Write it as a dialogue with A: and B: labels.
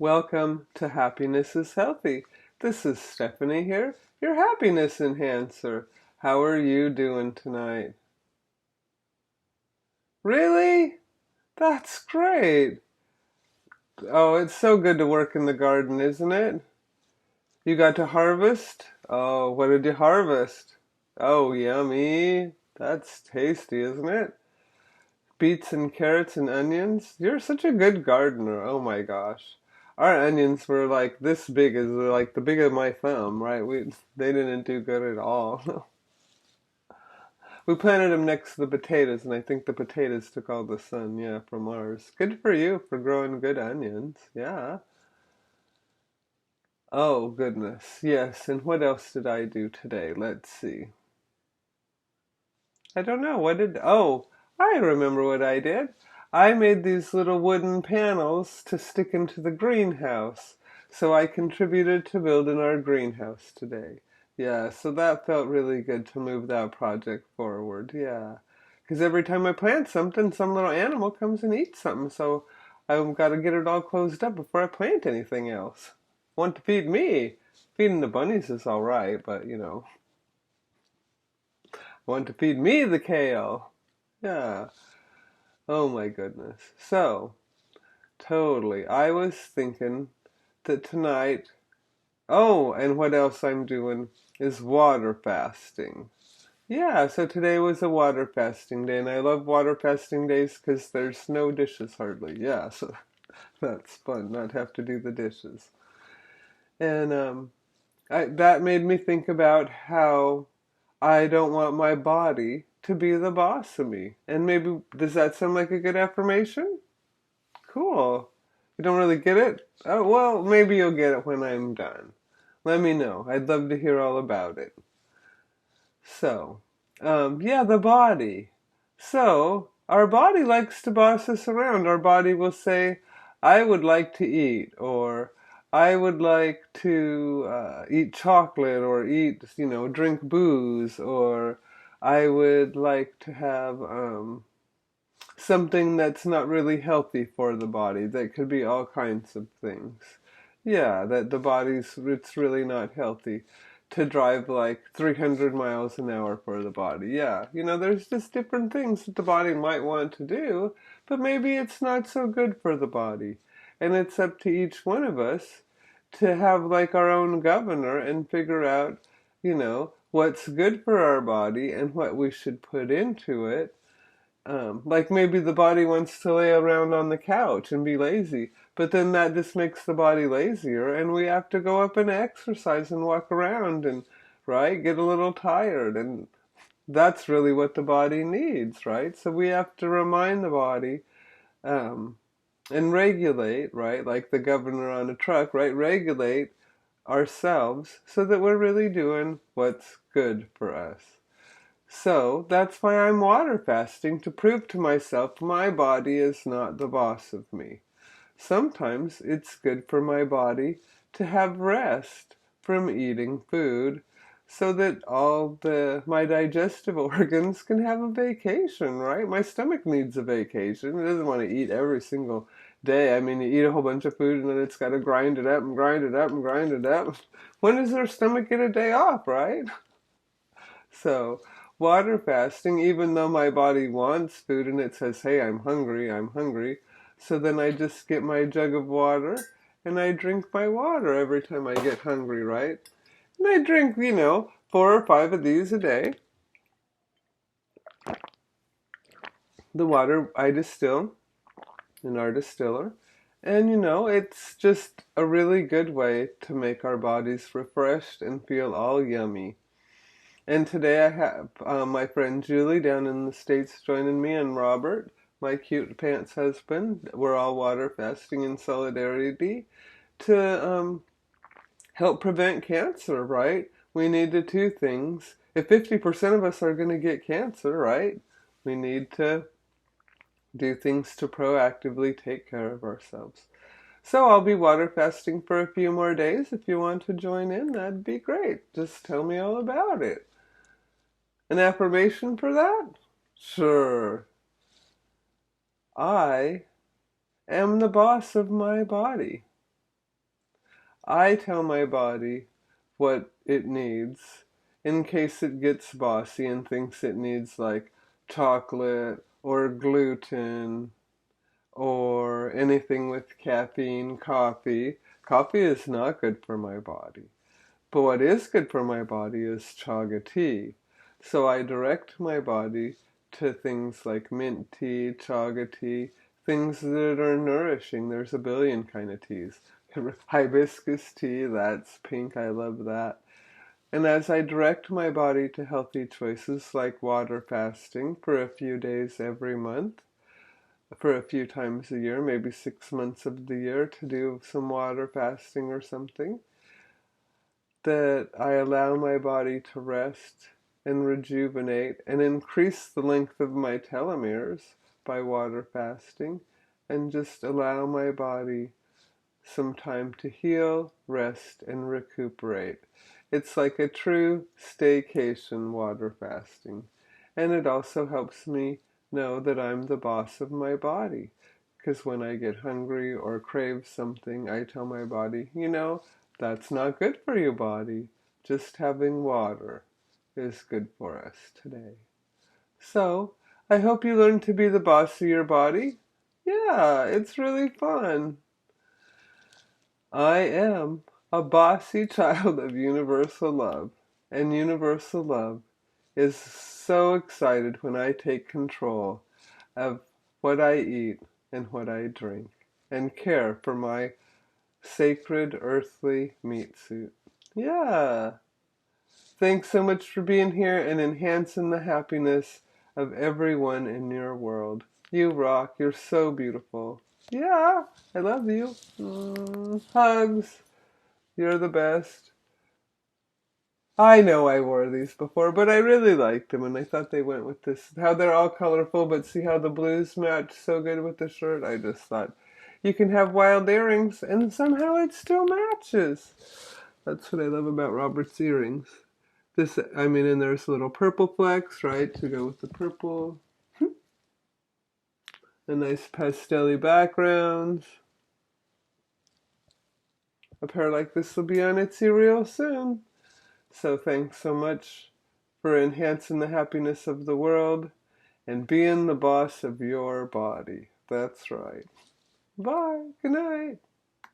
A: Welcome to Happiness is Healthy. This is Stephanie here, your happiness enhancer. How are you doing tonight? Really? That's great. Oh, it's so good to work in the garden, isn't it? You got to harvest? Oh, what did you harvest? Oh, yummy. That's tasty, isn't it? Beets and carrots and onions? You're such a good gardener. Oh my gosh. Our onions were like this big, as like the big of my thumb, right? They didn't do good at all. We planted them next to the potatoes, and I think the potatoes took all the sun, yeah, from ours. Good for you for growing good onions. Yeah. Oh, goodness. Yes, and what else did I do today? Let's see. I don't know. Oh, I remember what I did. I made these little wooden panels to stick into the greenhouse. So I contributed to building our greenhouse today. Yeah, so that felt really good to move that project forward. Yeah. Because every time I plant something, some little animal comes and eats something. So I've got to get it all closed up before I plant anything else. Want to feed me. Feeding the bunnies is all right, but want to feed me the kale. Yeah. Oh my goodness. So, totally. I was thinking that tonight, oh, and what else I'm doing is water fasting. Yeah, so today was a water fasting day, and I love water fasting days because there's no dishes hardly. Yeah, so that's fun, not have to do the dishes. And that made me think about how I don't want my body to be the boss of me. And maybe, does that sound like a good affirmation? Cool. You don't really get it? Oh, well, maybe you'll get it when I'm done. Let me know. I'd love to hear all about it. So, yeah, the body. So, our body likes to boss us around. Our body will say, I would like to eat, or I would like to eat chocolate, or drink booze, or I would like to have something that's not really healthy for the body. That could be all kinds of things. Yeah, that it's really not healthy to drive like 300 miles an hour for the body. Yeah, there's just different things that the body might want to do, but maybe it's not so good for the body. And it's up to each one of us to have like our own governor and figure out, what's good for our body and what we should put into it. Like maybe the body wants to lay around on the couch and be lazy, but then that just makes the body lazier, and we have to go up and exercise and walk around and, right, get a little tired, and that's really what the body needs, right? So we have to remind the body um, and regulate, right, like the governor on a truck, right, regulate ourselves so that we're really doing what's good for us. So that's why I'm water fasting, to prove to myself my body is not the boss of me. Sometimes it's good for my body to have rest from eating food so that all my digestive organs can have a vacation, right? My stomach needs a vacation. It doesn't want to eat every single day. I mean, you eat a whole bunch of food and then it's got to grind it up and grind it up and grind it up. When does our stomach get a day off, right? So, water fasting, even though my body wants food and it says, hey, I'm hungry. So then I just get my jug of water and I drink my water every time I get hungry, right? And I drink, 4 or 5 of these a day. The water I distill in our distiller. And it's just a really good way to make our bodies refreshed and feel all yummy. And today I have my friend Julie down in the States joining me, and Robert, my cute pants husband. We're all water fasting in solidarity to help prevent cancer, right? We need to do things. If 50% of us are going to get cancer, right? We need to do things to proactively take care of ourselves. So I'll be water fasting for a few more days. If you want to join in, that'd be great. Just tell me all about it. An affirmation for that? Sure. I am the boss of my body. I tell my body what it needs in case it gets bossy and thinks it needs like chocolate or gluten or anything with caffeine, coffee. Coffee is not good for my body. But what is good for my body is chaga tea. So I direct my body to things like mint tea, chaga tea, things that are nourishing. There's a billion kind of teas. Hibiscus tea, that's pink, I love that. And as I direct my body to healthy choices like water fasting for a few days every month, for a few times a year, maybe 6 months of the year to do some water fasting or something, that I allow my body to rest and rejuvenate and increase the length of my telomeres by water fasting, and just allow my body some time to heal, rest, and recuperate. It's like a true staycation, water fasting. And it also helps me know that I'm the boss of my body. Because when I get hungry or crave something, I tell my body, that's not good for you, body. Just having water is good for us today. So, I hope you learn to be the boss of your body. Yeah, it's really fun. I am a bossy child of universal love, and universal love is so excited when I take control of what I eat and what I drink, and care for my sacred earthly meat suit. Yeah. Thanks so much for being here and enhancing the happiness of everyone in your world. You rock. You're so beautiful. Yeah, I love you. Hugs. You're the best. I know I wore these before, but I really liked them, and I thought they went with this. How they're all colorful, but see how the blues match so good with the shirt? I just thought you can have wild earrings, and somehow it still matches. That's what I love about Robert's earrings. And there's little purple flecks, right, to go with the purple. A nice pastel-y background. A pair like this will be on Etsy real soon. So thanks so much for enhancing the happiness of the world and being the boss of your body. That's right. Bye. Good night.